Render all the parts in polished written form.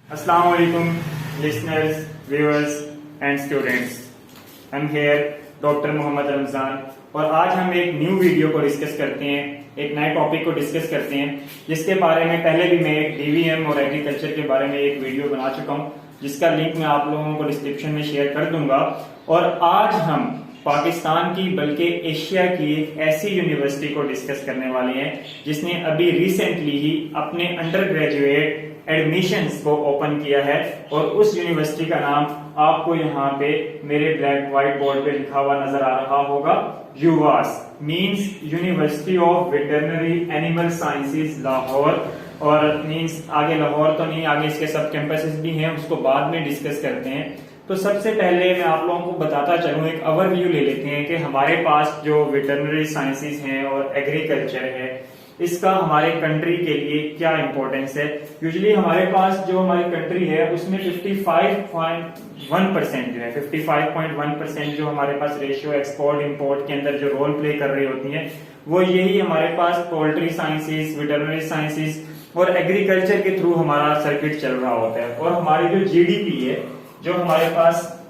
Assalamu alaikum, listeners, viewers and students. I'm here, doctor Mohammad Ramzan, और आज हम एक न्यू वीडियो को डिस्कस करते हैं, एक नए टॉपिक को डिस्कस करते हैं, जिसके बारे में पहले भी मैं एक डीवीएम और एग्रीकल्चर के बारे में एक वीडियो बना चुका हूं, जिसका लिंक मैं आप लोगों को डिस्क्रिप्शन में शेयर कर दूंगा। और आज हम पाकिस्तान की बल्कि एशिया की एक ऐसी यूनिवर्सिटी को डिस्कस करने वाले हैं जिसने अभी रिसेंटली ही अपने अंडर ग्रेजुएट एडमिशंस को ओपन किया है, और उस यूनिवर्सिटी का नाम आपको यहाँ पे मेरे ब्लैक व्हाइट बोर्ड पे लिखा हुआ नजर आ रहा होगा। UVAS means university of veterinary animal sciences Lahore, और मींस आगे लाहौर तो नहीं, आगे इसके सब कैंपसेस भी हैं, उसको बाद में डिस्कस करते हैं। तो सबसे पहले मैं आप लोगों को बताता चलूं, एक ओवरव्यू ले लेते हैं कि हमारे पास जो वेटरनरी साइंसेज हैं और एग्रीकल्चर है, इसका हमारे कंट्री के लिए क्या इंपॉर्टेंस है। यूजुअली हमारे पास जो हमारी कंट्री है उसमें 55.1% जो है 55.1% जो हमारे पास रेशियो एक्सपोर्ट इंपोर्ट के अंदर जो रोल प्ले कर रही होती हैं, वो यही हमारे पास पोल्ट्री साइंसेज, वेटरनरी साइंसेज और एग्रीकल्चर के थ्रू हमारा सर्किट चल रहा होता है। और हमारी जो जीडीपी है, जो हमारे पास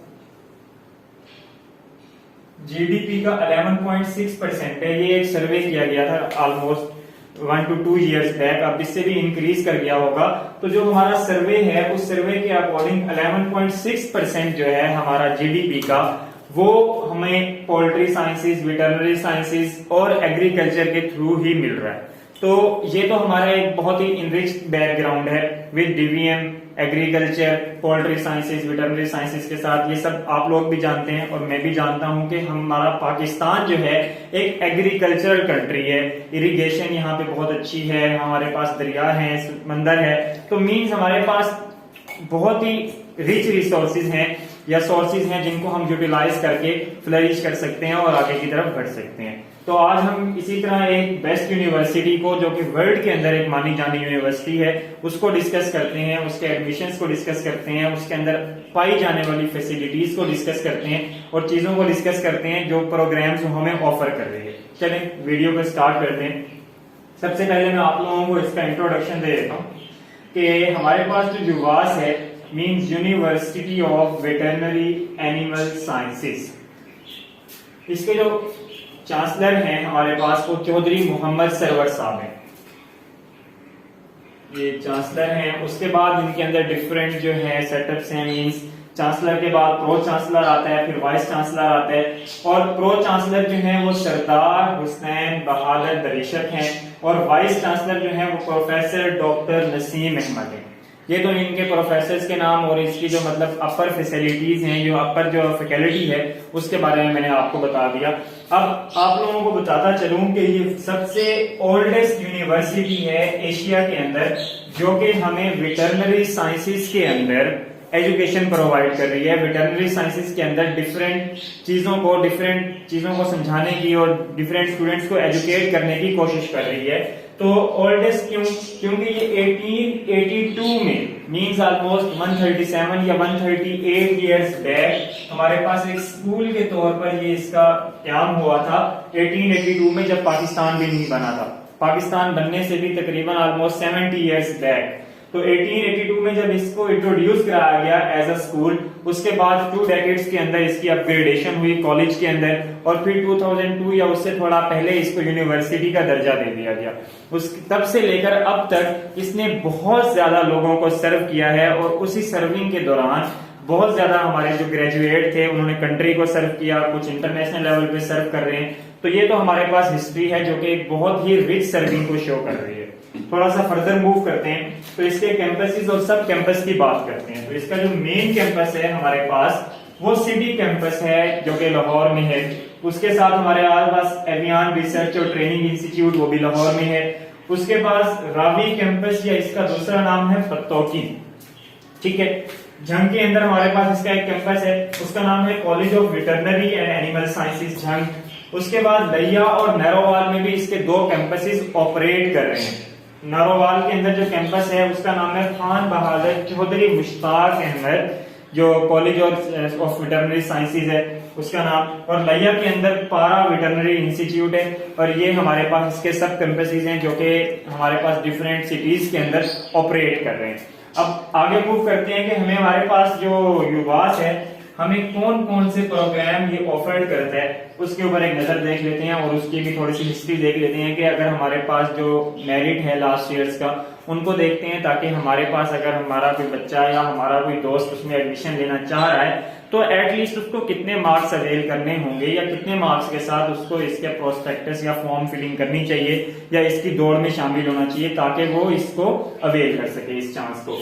जीडीपी का 11.6% है, ये एक सर्वे किया गया था ऑलमोस्ट 1 to 2 years बैक, अब इससे भी इंक्रीज कर गया होगा। तो जो हमारा सर्वे है, उस सर्वे के अकॉर्डिंग 11.6% जो है हमारा जीडीपी का, वो हमें पोल्ट्री साइंसेज, वेटरनरी साइंसेज और एग्रीकल्चर के थ्रू ही मिल रहा है। तो ये तो हमारा एक बहुत ही इनरिच्ड बैकग्राउंड है with DVM, agriculture, poultry sciences, veterinary sciences के साथ। ये सब आप लोग भी जानते हैं और मैं भी जानता हूं कि हमारा पाकिस्तान जो है एक एग्रीकल्चरल कंट्री है। इरिगेशन यहाँ पे बहुत अच्छी है, हमारे पास दरिया है, समंदर है, तो मीन्स हमारे पास बहुत ही रिच रिसोर्सेज हैं या सोर्सेज हैं जिनको हम यूटिलाइज करके फ्लरिश कर सकते हैं और आगे की तरफ बढ़ सकते हैं। तो आज हम इसी तरह एक बेस्ट यूनिवर्सिटी को, जो कि वर्ल्ड के अंदर एक मानी जानी यूनिवर्सिटी है, उसको डिस्कस करते हैं, उसके एडमिशंस को डिस्कस करते हैं, उसके अंदर पाई जाने वाली फैसिलिटीज को डिस्कस करते हैं और चीजों को डिस्कस करते हैं जो प्रोग्राम्स हमें ऑफर कर रही है। चलें वीडियो को स्टार्ट करते हैं। सबसे पहले मैं आप लोगों को इसका इंट्रोडक्शन दे देता हूँ कि हमारे पास जो यूवास है means university of veterinary animal sciences, इसके जो चांसलर हैं हमारे पास वो चौधरी मोहम्मद सरवर साहब हैं, ये चांसलर हैं। उसके बाद इनके अंदर डिफरेंट जो है सेटअप्स हैं, मींस चांसलर के बाद प्रो चांसलर आता है, फिर वाइस चांसलर आता है, और प्रो चांसलर जो है वो सरदार हुसैन बहादुर दरिशत हैं, और वाइस चांसलर जो है वो प्रोफेसर डॉक्टर नसीम अहमद है। ये तो इनके प्रोफेसर्स के नाम और इसकी जो मतलब अपर फैसिलिटीज हैं, जो अपर जो फैकल्टी है, उसके बारे में मैंने आपको बता दिया। अब आप लोगों को बताता चलूं कि ये सबसे ओल्डेस्ट यूनिवर्सिटी है एशिया के अंदर, जो कि हमें वेटरनरी साइंसेज के अंदर एजुकेशन प्रोवाइड कर रही है। वेटरनरी साइंसेज के अंदर डिफरेंट चीजों को समझाने की और डिफरेंट स्टूडेंट्स को एजुकेट करने की कोशिश कर रही है। तो ओल्डेस्ट क्योंकि ये 1882 में मींस ऑलमोस्ट 137 या 138 इयर्स बैक हमारे पास एक स्कूल के तौर पर ये इसका क्याम हुआ था। 1882 में जब पाकिस्तान भी नहीं बना था, पाकिस्तान बनने से भी तकरीबन ऑलमोस्ट 70 इयर्स बैक। तो 1882 में जब इसको इंट्रोड्यूस कराया गया एज अ स्कूल, उसके बाद 2 डेकेड्स के अंदर इसकी अपग्रेडेशन हुई कॉलेज के अंदर, और फिर 2002 या उससे थोड़ा पहले इसको यूनिवर्सिटी का दर्जा दे दिया गया। तब से लेकर अब तक इसने बहुत ज्यादा लोगों को सर्व किया है, और उसी सर्विंग के दौरान बहुत ज्यादा हमारे जो ग्रेजुएट थे उन्होंने कंट्री को सर्व किया, कुछ इंटरनेशनल लेवल पे सर्व कर रहे हैं। तो ये तो हमारे पास हिस्ट्री है जो कि एक बहुत ही रिच सर्विंग को शो कर रही है। थोड़ा सा फर्दर मूव करते हैं तो इसके कैंपसेस और सब कैंपस की बात करते हैं। तो इसका जो मेन कैंपस है हमारे पास वो सिटी कैंपस है, जो कि लाहौर में है। उसके साथ हमारे आसपास एवियन रिसर्च और ट्रेनिंग इंस्टीट्यूट, वो भी लाहौर में है। उसके पास रावी कैंपस, या इसका दूसरा नाम है फतौकी, ठीक है। झंग के अंदर हमारे पास इसका एक कैंपस है, उसका नाम है college of veterinary and animal sciences Jhang. उसके बाद लैया और नैरोवाल में भी इसके 2 कैंपसेस ऑपरेट कर रहे हैं। नैरोवाल के अंदर जो कैंपस है उसका नाम है खान बहादुर चौधरी मुश्ताक अहमद, जो कॉलेज ऑफ वेटरनरी साइंसेज है उसका नाम, और लैया के अंदर पारा वेटरनरी इंस्टीट्यूट है। और ये हमारे पास इसके सब कैंपसेस हैं जो कि हमारे पास डिफरेंट सिटीज के अंदर ऑपरेट कर रहे हैं। अब आगे मूव करते हैं कि हमें हमारे पास जो युवास है हमें कौन कौन से प्रोग्राम ये ऑफर करता है, उसके ऊपर एक नजर देख लेते हैं और उसकी भी थोड़ी सी हिस्ट्री देख लेते हैं कि अगर हमारे पास जो मेरिट है लास्ट ईयर्स का उनको देखते हैं, ताकि हमारे पास अगर हमारा कोई बच्चा या हमारा कोई दोस्त उसमें एडमिशन लेना चाह रहा है तो एटलीस्ट उसको कितने मार्क्स अवेल करने होंगे या कितने मार्क्स के साथ उसको इसके प्रोस्पेक्टस या फॉर्म फिलिंग करनी चाहिए या इसकी दौड़ में शामिल होना चाहिए ताकि वो इसको अवेल कर सके इस चांस को।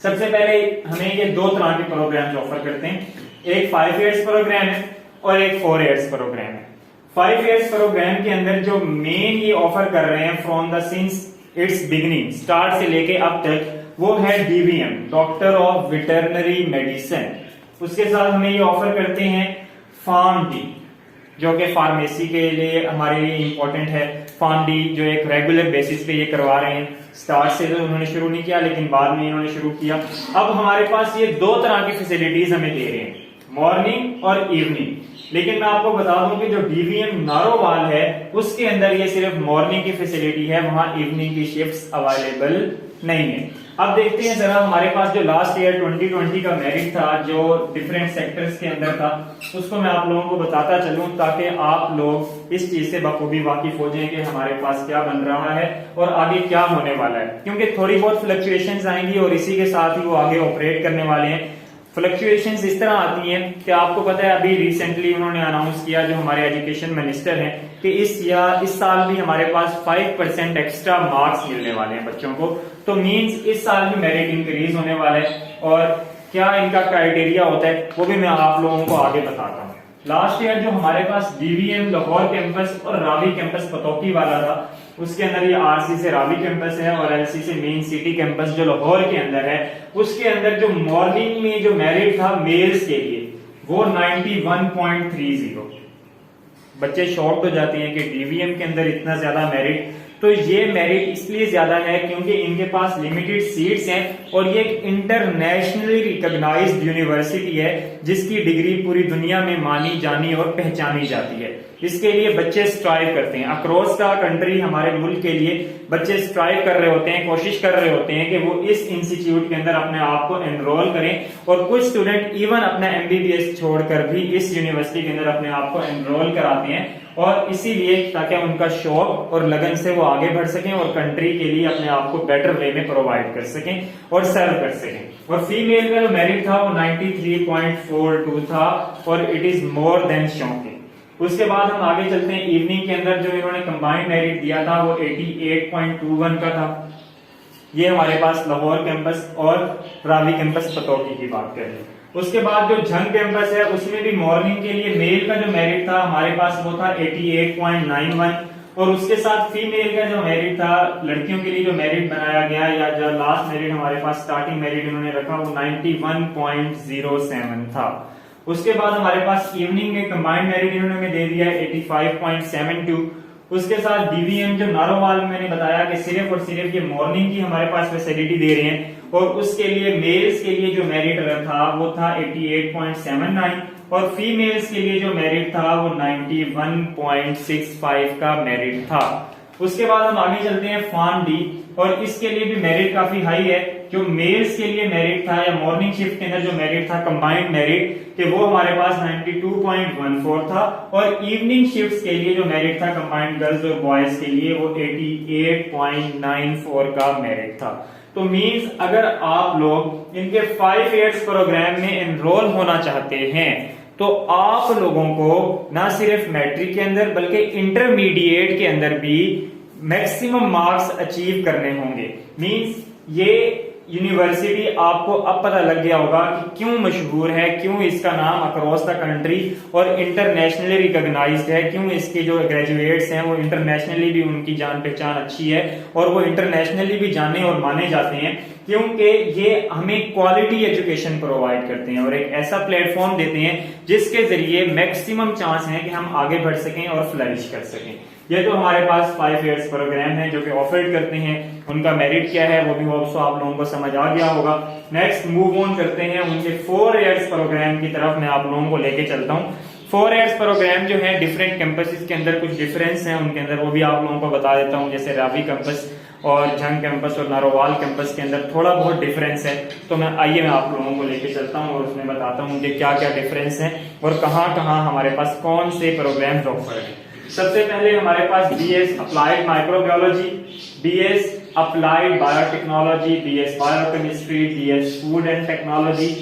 सबसे पहले हमें ये दो तरह के प्रोग्राम ऑफर करते हैं, एक 5 इयर्स प्रोग्राम है और एक 4 इयर्स प्रोग्राम है। 5 इयर्स प्रोग्राम के अंदर जो मेन ये ऑफर कर रहे हैं from the sins it's beginning, start से लेके अब तक, वो है DVM, doctor of veterinary medicine. उसके साथ हमें ये ऑफर करते हैं फार्म डी, जो कि फार्मेसी के लिए हमारे लिए इंपॉर्टेंट है। फार्म डी जो एक रेगुलर बेसिस पे ये करवा रहे हैं, स्टार्ट से तो उन्होंने शुरू नहीं किया लेकिन बाद में इन्होंने शुरू किया। अब हमारे पास ये दो तरह की फैसिलिटीज हमें दे रहे हैं, मॉर्निंग और इवनिंग। लेकिन मैं आपको बता दूं कि जो डीवीएम नारोवाल है उसके अंदर ये सिर्फ मॉर्निंग की फैसिलिटी है, वहां इवनिंग की शिफ्ट्स अवेलेबल नहीं है। अब देखते हैं जरा हमारे पास जो लास्ट ईयर 2020 का मेरिट था जो डिफरेंट सेक्टर्स के अंदर था, उसको मैं आप लोगों को बताता चलूं ताकि आप लोग इस चीज से बखूबी वाकिफ हो जाएं कि हमारे पास क्या बन रहा है और आगे क्या होने वाला है, क्योंकि थोड़ी बहुत फ्लक्चुएशंस आएंगी और इसी के साथ ही वो आगे ऑपरेट करने वाले हैं। फ्लक्चुएशंस इस तरह आती हैं कि आपको पता है अभी रिसेंटली उन्होंने अनाउंस किया जो हमारे एजुकेशन मिनिस्टर हैं कि इस साल भी हमारे पास 5% एक्स्ट्रा मार्क्स मिलने वाले हैं बच्चों को, तो मींस इस साल भी मेरिट इंक्रीज होने वाला है। और क्या इनका क्राइटेरिया होता है वो भी मैं आप लोगों को आगे बताता हूँ। लास्ट ईयर जो हमारे पास डीवीएम लाहौर कैंपस और रावी कैंपस पतौकी वाला था, उसके अंदर ये आरसी से रावी कैंपस है और एलसी से मेन सिटी कैंपस जो लाहौर के अंदर है, उसके अंदर जो मॉर्निंग में जो मेरिट था मेल्स के लिए वो 91.30। बच्चे शॉक्ड हो जाते हैं कि डीवीएम के अंदर इतना ज्यादा मेरिट, तो ये मेरिट इसलिए ज्यादा है क्योंकि इनके पास लिमिटेड सीट्स हैं और ये एक इंटरनेशनली रिकॉग्नाइज्ड यूनिवर्सिटी है जिसकी डिग्री पूरी दुनिया में मानी जानी और पहचानी जाती है। इसके लिए बच्चे स्ट्राइव करते हैं, अक्रॉस का कंट्री हमारे मुल्क के लिए बच्चे स्ट्राइव कर रहे होते हैं, कोशिश कर रहे होते हैं कि वो इस इंस्टीट्यूट के अंदर अपने आप को एनरोल करें। और कुछ स्टूडेंट इवन अपना एमबीबीएस छोड़कर भी इस यूनिवर्सिटी के अंदर अपने आप को एनरोल कराते हैं, और इसीलिए ताकि उनका शौक और लगन से वो आगे बढ़ सकें और कंट्री के लिए अपने आप को बेटर वे में प्रोवाइड कर सकें और सर्व कर सकें। और फीमेल का जो मेरिट था वो 93.42 था और it is more than shocking. उसके बाद हम आगे चलते हैं, इवनिंग के अंदर जो इन्होंने कंबाइंड मेरिट दिया था वो 88.21 का था। ये हमारे पास लाहौर कैंपस और रावी कैंपस पतौकी की बात करें। उसके बाद जो झंग कैंपस है उसमें भी मॉर्निंग के लिए मेल का जो मेरिट था हमारे पास वो था 88.91, और उसके साथ फीमेल का जो मेरिट था लड़कियों के लिए जो मेरिट बनाया गया या जो लास्ट मेरिट हमारे पास स्टार्टिंग मेरिट इन्होंने रखा वो 91.07 था। उसके बाद हमारे पास इवनिंग में कंबाइंड मेरिट इन्होंने दे दिया है 85.72। उसके साथ डीवीएम जो नारोवाल मैंने बताया कि सिर्फ और सिर्फ ये मॉर्निंग की हमारे पास फैसिलिटी दे रहे हैं, और उसके लिए मेल्स के लिए जो मेरिट था वो था 88.79 और फीमेल्स के लिए जो मेरिट था वो 91.65 का मेरिट था। उसके बाद हम आगे चलते हैं फार्म डी, और इसके लिए भी मेरिट काफी हाई है। जो मेल्स के लिए मेरिट था या मॉर्निंग शिफ्ट के अंदर जो मेरिट था कंबाइंड मेरिट कि वो हमारे पास 92.14 था, और इवनिंग शिफ्ट्स के लिए जो मेरिट था कंबाइंड गर्ल्स और बॉयज के लिए वो 88.94 का मेरिट था। तो मींस अगर आप लोग इनके 5 इयर्स प्रोग्राम में एनरोल होना चाहते हैं तो आप लोगों को ना सिर्फ मैट्रिक के अंदर बल्कि इंटरमीडिएट के अंदर भी मैक्सिमम मार्क्स अचीव करने होंगे। मींस ये यूनिवर्सिटी आपको अब पता लग गया होगा कि क्यों मशहूर है, क्यों इसका नाम अक्रॉस द कंट्री और इंटरनेशनली रिकॉग्नाइज्ड है, क्यों इसके जो ग्रेजुएट्स हैं वो इंटरनेशनली भी उनकी जान पहचान अच्छी है और वो इंटरनेशनली भी जाने और माने जाते हैं, क्योंकि ये हमें क्वालिटी एजुकेशन प्रोवाइड करते हैं और एक ऐसा प्लेटफॉर्म देते हैं जिसके जरिए मैक्सिमम चांस है कि हम आगे बढ़ सकें और फ्लरिश कर सकें। ये जो हमारे पास 5 इयर्स प्रोग्राम है जो कि ऑफर करते हैं, उनका मेरिट क्या है वो भी आप लोगों को समझ आ गया होगा। नेक्स्ट मूव ऑन करते हैं उनके 4 इयर्स प्रोग्राम की तरफ मैं आप लोगों को लेके चलता हूँ। 4 इयर्स प्रोग्राम जो है डिफरेंट कैंपसेस के अंदर कुछ डिफरेंस हैं उनके अंदर, वो भी आप लोगों को बता देता हूँ। जैसे रावी कैंपस और झंग कैंपस और नारोवाल कैंपस के अंदर थोड़ा बहुत डिफरेंस है, तो मैं मैं आप लोगों को लेके चलता हूँ और उसमें बताता हूँ कि क्या क्या डिफरेंस है और कहाँ कहाँ हमारे पास कौन से प्रोग्राम्स ऑफर है। सबसे पहले हमारे पास BS applied microbiology, BS applied biotechnology, BS biochemistry, BS food and technology,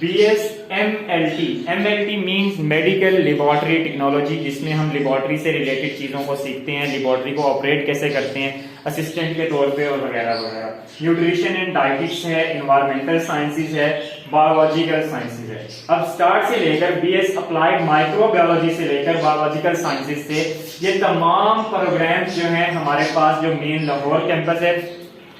BS MLT means medical laboratory technology, जिसमें हम लेबोरेटरी से रिलेटेड चीजों को सीखते हैं, लेबोरेटरी को ऑपरेट कैसे करते हैं असिस्टेंट के तौर पे और वगैरह वगैरह। न्यूट्रिशन एंड डाइटिक्स है, इन्वायरमेंटल साइंसेज है, बायोलॉजिकल साइंसेज है। अब स्टार्ट से लेकर BS अप्लाइड माइक्रोबायोलॉजी से लेकर बायोलॉजिकल साइंसेज से ये तमाम प्रोग्राम्स जो हैं हमारे पास जो मेन लाहौर कैंपस है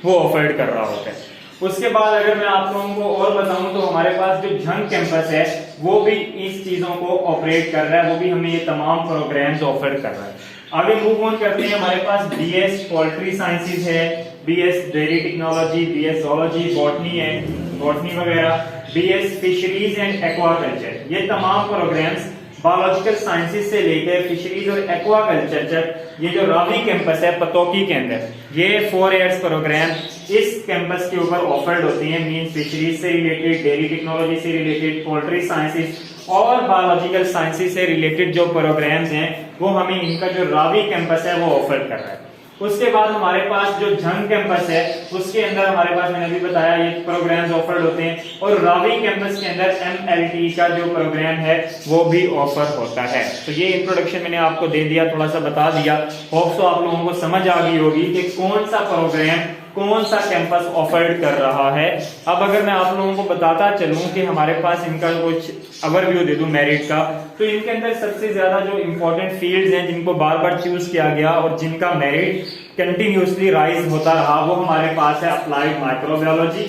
वो ऑफर्ड कर रहा होता है। उसके बाद अगर मैं आप लोगों को और बताऊं तो हमारे पास जो झंग कैंपस है वो भी इस चीजों को ऑपरेट कर रहा है, वो भी हमें ये तमाम प्रोग्राम्स ऑफर कर रहा है। आगे मूव ऑन करते हैं, हमारे पास BS पोल्ट्री साइंसेज है, BS dairy technology, BS zoology, botany है, बॉटनी वगैरह, BS फिशरीज एंड एक्वाकल्चर। ये तमाम प्रोग्राम्स बायोलॉजिकल साइंसेज से लेकर फिशरीज और एक्वाकल्चर तक ये जो रावी कैंपस है पतौकी के अंदर, ये 4 इयर्स प्रोग्राम इस कैंपस के ऊपर ऑफर्ड होते हैं। मीन फिशरीज से रिलेटेड, डेयरी टेक्नोलॉजी से रिलेटेड, पोल्ट्री साइंसेज और बायोलॉजिकल साइंसेज से रिलेटेड जो प्रोग्राम्स हैं वो हमें इनका जो रावी कैंपस है वो ऑफर कर रहा है। उसके बाद हमारे पास जो झंग कैंपस है उसके अंदर हमारे पास मैंने अभी बताया ये प्रोग्राम्स ऑफर्ड होते हैं, और रावी कैंपस के अंदर MLT का जो प्रोग्राम है वो भी ऑफर होता है। तो ये इंट्रोडक्शन मैंने आपको दे दिया, थोड़ा सा बता दिया, होप सो आप लोगों को समझ आ गई होगी कि कौन सा प्रोग्राम कौन सा कैंपस ऑफर्ड कर रहा है। अब अगर मैं आप लोगों को बताता चलूं कि हमारे पास इनका कुछ ओवरव्यू दे दूं मेरिट का, तो इनके अंदर सबसे ज्यादा जो इंपॉर्टेंट फील्ड्स हैं जिनको बार बार चूज किया गया और जिनका मेरिट कंटिन्यूसली राइज होता रहा वो हमारे पास है applied microbiology,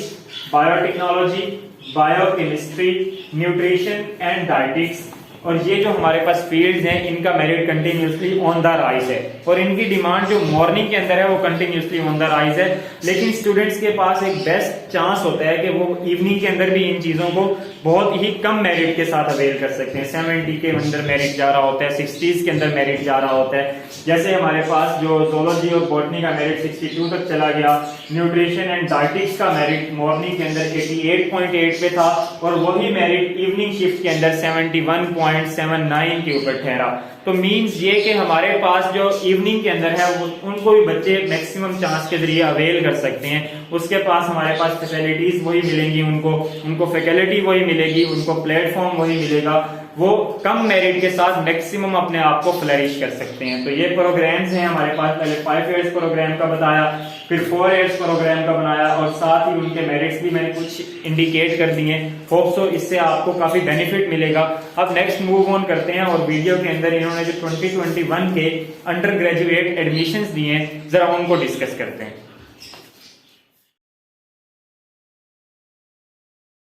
biotechnology, biochemistry, nutrition and dietetics. और ये जो हमारे पास फील्ड्स हैं इनका merit continuously on the rise है और इनकी डिमांड जो मॉर्निंग के अंदर है वो कंटिन्यूसली ऑन द राइज है। लेकिन स्टूडेंट्स के पास एक बेस्ट चांस होता है कि वो इवनिंग के अंदर भी इन चीजों को बहुत ही कम मेरिट के साथ अवेल कर सकते हैं। 70 के अंदर मेरिट जा रहा होता है, 60s के अंदर मेरिट जा रहा होता है। जैसे हमारे पास जो जोलॉजी और बॉटनी का मेरिट 62 तक चला गया, न्यूट्रिशन एंड डाइटिक्स का मेरिट मॉर्निंग के अंदर 88.8 पे था और वही मेरिट इवनिंग शिफ्ट के अंदर 71.79 के ऊपर ठहरा। तो मींस ये कि हमारे पास जो इवनिंग के अंदर है उनको भी बच्चे मैक्सिमम चांस के जरिए अवेल कर सकते हैं। उसके पास हमारे पास फैसिलिटीज वही मिलेंगी, उनको फैकल्टी वही मिलेगी, उनको प्लेटफॉर्म वही मिलेगा, वो कम मेरिट के साथ मैक्सिमम अपने आप को फ्लरिश कर सकते हैं। तो ये प्रोग्राम्स हैं हमारे पास, पहले 5 इयर्स प्रोग्राम का बताया, फिर 4 इयर्स प्रोग्राम का बनाया और साथ ही उनके मेरिट्स भी मैंने कुछ इंडिकेट कर दिए। होप सो इससे आपको काफी बेनिफिट मिलेगा। अब नेक्स्ट मूव ऑन करते हैं और वीडियो के अंदर इन्होंने जो 2021 के अंडर ग्रेजुएट एडमिशंस दिए हैं जरा उनको डिस्कस करते हैं।